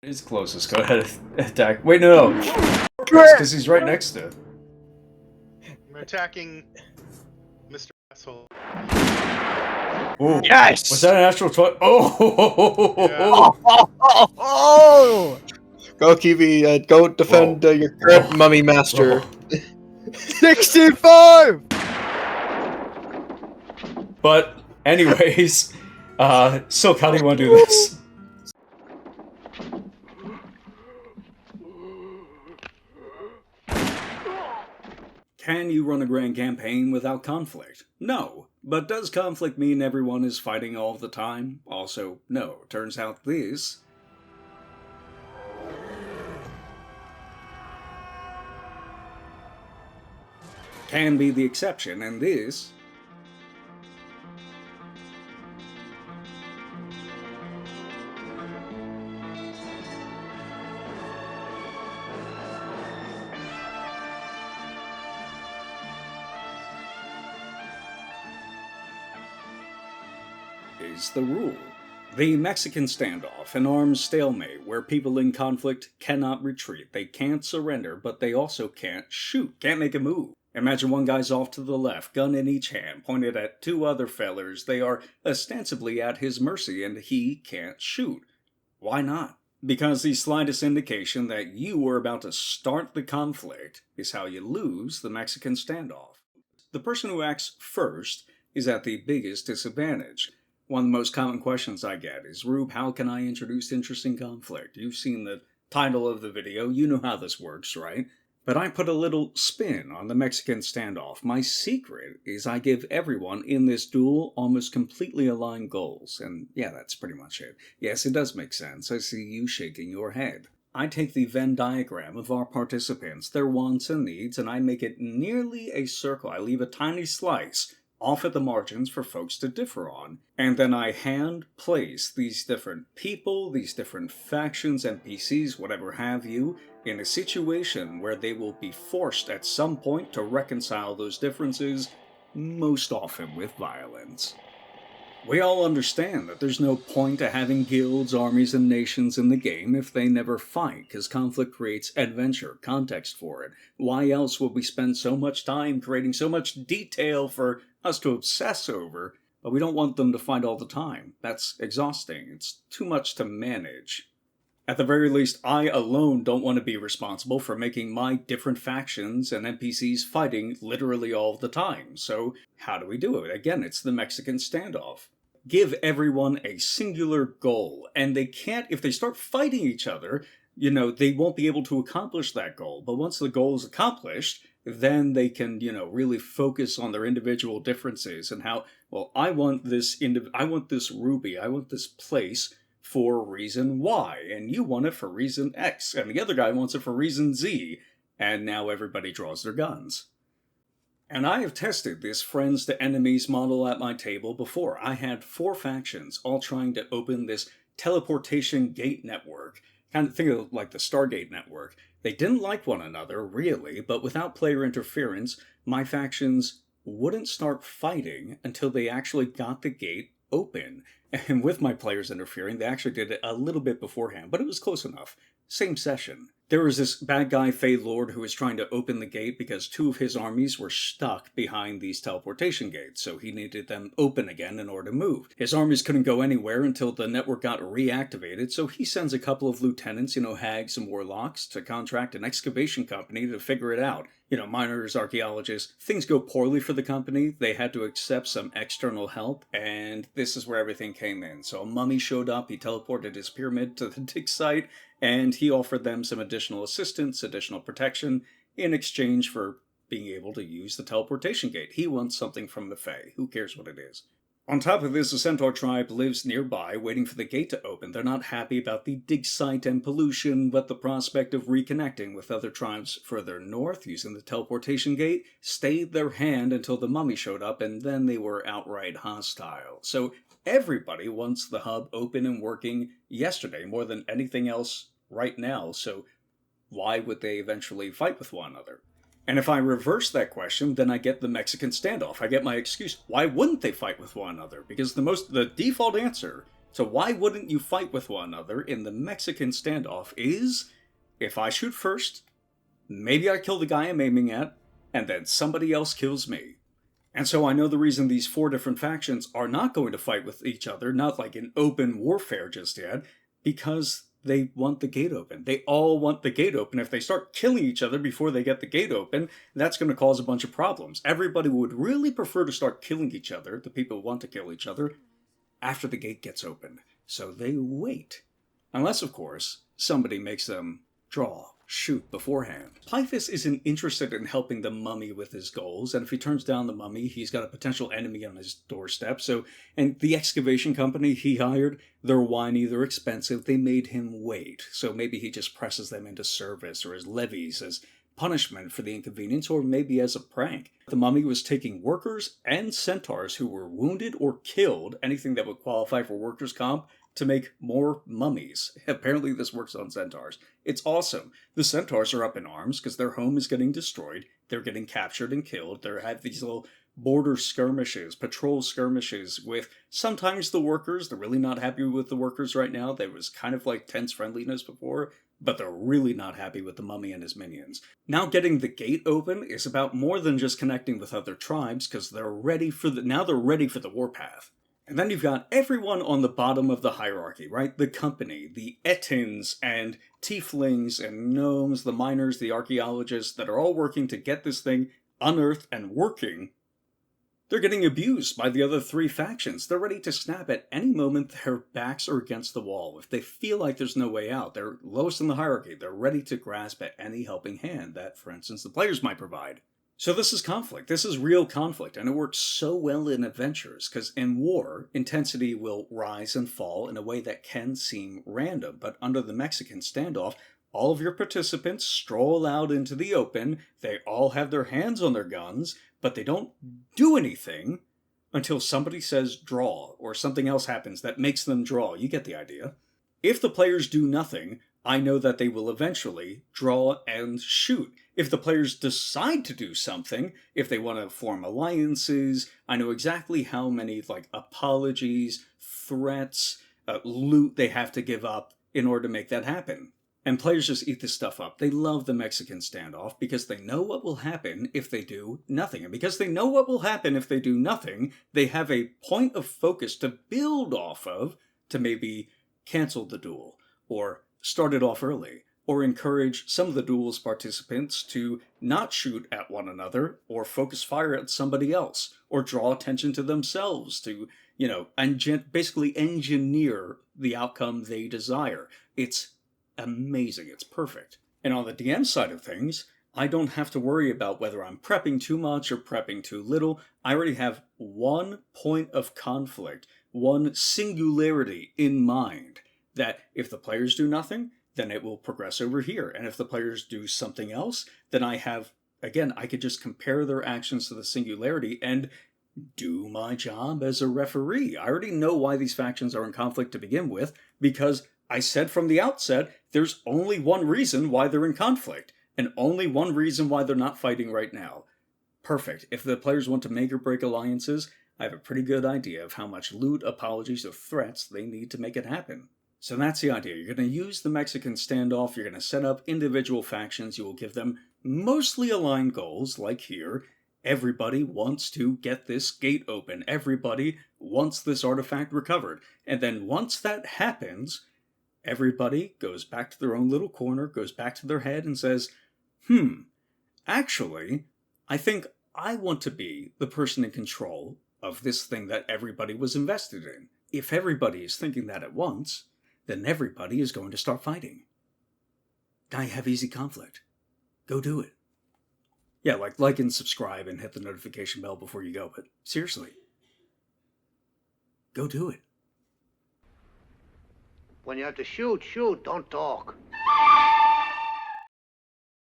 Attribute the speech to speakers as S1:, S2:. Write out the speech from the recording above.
S1: He's closest. Go ahead, attack. Wait, no. Because he's right next to it.
S2: I'm attacking Mr. Asshole.
S1: Ooh.
S3: Yes!
S1: Was that an actual 20? Oh!
S2: Yeah.
S3: Oh!
S4: Go, Kiwi. Go defend your current mummy master.
S3: 65!
S1: But, anyways, Silk, how do you want to do this? Can you run a grand campaign without conflict? No. But does conflict mean everyone is fighting all the time? Also, no. Turns out this can be the exception, and this is the rule. The Mexican Standoff, an armed stalemate where people in conflict cannot retreat. They can't surrender, but they also can't shoot, can't make a move. Imagine one guy's off to the left, gun in each hand, pointed at two other fellers. They are ostensibly at his mercy, and he can't shoot. Why not? Because the slightest indication that you are about to start the conflict is how you lose the Mexican Standoff. The person who acts first is at the biggest disadvantage. One of the most common questions I get is, Rube, how can I introduce interesting conflict? You've seen the title of the video, you know how this works, right? But I put a little spin on the Mexican Standoff. My secret is I give everyone in this duel almost completely aligned goals. And yeah, that's pretty much it. Yes, it does make sense. I see you shaking your head. I take the Venn diagram of our participants, their wants and needs, and I make it nearly a circle. I leave a tiny slice off at the margins for folks to differ on, and then I hand place these different people, these different factions, NPCs, whatever have you, in a situation where they will be forced at some point to reconcile those differences, most often with violence. We all understand that there's no point to having guilds, armies, and nations in the game if they never fight, because conflict creates adventure, context for it. Why else would we spend so much time creating so much detail for us to obsess over, but we don't want them to fight all the time? That's exhausting. It's too much to manage. At the very least, I alone don't want to be responsible for making my different factions and NPCs fighting literally all the time. So, how do we do it? Again, it's the Mexican Standoff. Give everyone a singular goal, and they can't, if they start fighting each other, they won't be able to accomplish that goal. But once the goal is accomplished, then they can, really focus on their individual differences and how, well, I want this ruby, I want this place for reason Y, and you want it for reason X, and the other guy wants it for reason Z, and now everybody draws their guns. And I have tested this friends to enemies model at my table before. I had 4 factions all trying to open this teleportation gate network. Kind of think of like the Stargate network. They didn't like one another, really, but without player interference, my factions wouldn't start fighting until they actually got the gate open. And with my players interfering, they actually did it a little bit beforehand, but it was close enough. Same session. There was this bad guy, Fey Lord, who was trying to open the gate because 2 of his armies were stuck behind these teleportation gates, so he needed them open again in order to move. His armies couldn't go anywhere until the network got reactivated, so he sends a couple of lieutenants, hags and warlocks, to contract an excavation company to figure it out. Miners, archaeologists. Things go poorly for the company. They had to accept some external help, and this is where everything came in. So a mummy showed up, he teleported his pyramid to the dig site, and he offered them some additional assistance, additional protection, in exchange for being able to use the teleportation gate. He wants something from the Fae. Who cares what it is? On top of this, the Centaur tribe lives nearby, waiting for the gate to open. They're not happy about the dig site and pollution, but the prospect of reconnecting with other tribes further north using the teleportation gate stayed their hand until the mummy showed up, and then they were outright hostile. So everybody wants the hub open and working yesterday more than anything else right now, so why would they eventually fight with one another? And if I reverse that question, then I get the Mexican Standoff. I get my excuse. Why wouldn't they fight with one another? Because the default answer So why wouldn't you fight with one another in the Mexican standoff is, if I shoot first, maybe I kill the guy I'm aiming at, and then somebody else kills me. And so I know the reason these 4 different factions are not going to fight with each other, not like in open warfare just yet, because they want the gate open. They all want the gate open. If they start killing each other before they get the gate open, that's going to cause a bunch of problems. Everybody would really prefer to start killing each other, the people who want to kill each other, after the gate gets open. So they wait. Unless, of course, somebody makes them shoot beforehand. Pythus isn't interested in helping the mummy with his goals, and if he turns down the mummy, he's got a potential enemy on his doorstep. And the excavation company he hired, they're whiny, they're expensive, they made him wait. So maybe he just presses them into service or as levies, as punishment for the inconvenience, or maybe as a prank. The mummy was taking workers and centaurs who were wounded or killed, anything that would qualify for workers' comp, to make more mummies. Apparently this works on centaurs. It's awesome. The centaurs are up in arms because their home is getting destroyed. They're getting captured and killed. They have these little border skirmishes, patrol skirmishes with sometimes the workers. They're really not happy with the workers right now. There was kind of like tense friendliness before, but they're really not happy with the mummy and his minions. Now getting the gate open is about more than just connecting with other tribes, because they're ready for the warpath. And then you've got everyone on the bottom of the hierarchy, right? The company, the Ettins and tieflings and gnomes, the miners, the archaeologists that are all working to get this thing unearthed and working. They're getting abused by the other 3 factions. They're ready to snap at any moment their backs are against the wall. If they feel like there's no way out, they're lowest in the hierarchy. They're ready to grasp at any helping hand that, for instance, the players might provide. So this is conflict. This is real conflict, and it works so well in adventures, because in war, intensity will rise and fall in a way that can seem random. But under the Mexican standoff, all of your participants stroll out into the open, they all have their hands on their guns, but they don't do anything until somebody says draw, or something else happens that makes them draw. You get the idea. If the players do nothing, I know that they will eventually draw and shoot. If the players decide to do something, if they want to form alliances, I know exactly how many apologies, threats, loot they have to give up in order to make that happen. And players just eat this stuff up. They love the Mexican standoff because they know what will happen if they do nothing. And because they know what will happen if they do nothing, they have a point of focus to build off of to maybe cancel the duel, or start it off early, or encourage some of the duel's participants to not shoot at one another, or focus fire at somebody else, or draw attention to themselves to, basically engineer the outcome they desire. It's amazing. It's perfect. And on the DM side of things, I don't have to worry about whether I'm prepping too much or prepping too little. I already have one point of conflict, one singularity in mind, that if the players do nothing, then it will progress over here. And if the players do something else, then I could just compare their actions to the singularity and do my job as a referee. I already know why these factions are in conflict to begin with, because I said from the outset, there's only one reason why they're in conflict, and only one reason why they're not fighting right now. Perfect. If the players want to make or break alliances, I have a pretty good idea of how much loot, apologies, or threats they need to make it happen. So that's the idea. You're going to use the Mexican standoff, you're going to set up individual factions, you will give them mostly aligned goals, like here. Everybody wants to get this gate open. Everybody wants this artifact recovered. And then once that happens, everybody goes back to their own little corner, goes back to their head and says, actually, I think I want to be the person in control of this thing that everybody was invested in. If everybody is thinking that at once, then everybody is going to start fighting. Now you have easy conflict. Go do it. Yeah, like and subscribe and hit the notification bell before you go, but seriously, go do it.
S5: When you have to shoot, don't talk.